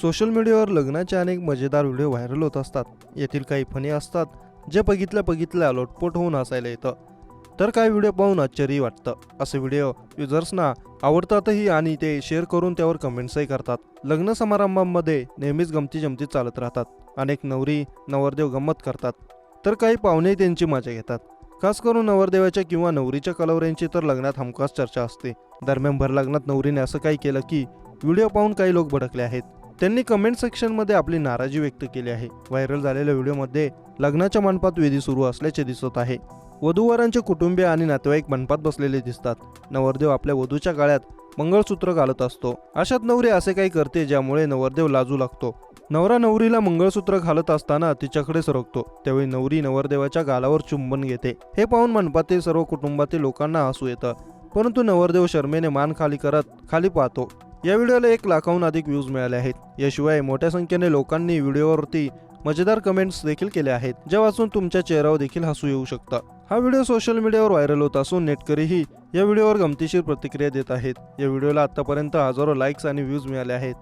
Social मीडियावर लग्नाचे अनेक मजेदार व्हिडिओ व्हायरल होत असतात. येथील काही फनी असतात जे बघितल्या लोटपोट होऊन हसायला येतं, तर काही व्हिडिओ पाहून आश्चर्य वाटतं. असे व्हिडिओ युजर्सना आवडतातही आणि ते शेअर करून त्यावर कमेंट्सही करतात. लग्न समारंभांमध्ये नेहमीच गमती जमती चालत राहतात. अनेक नवरी नवरदेव गंमत करतात, तर काही पाहुणे त्यांची मजा घेतात. खास करून नवरदेवाच्या किंवा नवरीच्या कलवऱ्यांची तर लग्नात हमखास चर्चा असते. दरम्यान भर लग्नात नवरीने असं काही केलं की व्हिडिओ पाहून काही लोक भडकले आहेत. त्यांनी कमेंट सेक्शनमध्ये आपली नाराजी व्यक्त केली आहे. व्हायरल झालेल्या व्हिडिओमध्ये लग्नाच्या मंडपात विधी सुरू असल्याचे दिसत आहे. वधूवरांचे कुटुंबीय आणि नातेवाईक मंडपात बसलेले दिसतात. नवरदेव आपल्या वधूच्या गळ्यात मंगळसूत्र घालत असतो. अशात नवरी असे काही करते ज्यामुळे नवरदेव लाजू लागतो. नवरा नवरीला मंगळसूत्र घालत असताना तिच्याकडे सरकतो. त्यावेळी नवरी नवरदेवाच्या गालावर चुंबन घेते. हे पाहून मंडपातील सर्व कुटुंबातील लोकांना हसू येतं, परंतु नवरदेव शरमेने मान खाली करत खाली पाहतो. या व्हिडिओला 1 लाखाहून अधिक व्ह्यूज मिळाले आहेत. याशिवाय मोठ्या संख्येने लोकांनी व्हिडिओवरती मजेदार कमेंट्स देखील केले आहेत, ज्या वाचून तुमच्या चेहऱ्यावर देखील हसू येऊ शकतं. हा व्हिडिओ सोशल मीडियावर व्हायरल होत असून नेटकरीही या व्हिडिओवर गमतीशीर प्रतिक्रिया देत आहेत. या व्हिडिओला आतापर्यंत हजारो लाईक्स आणि व्ह्यूज मिळाले आहेत.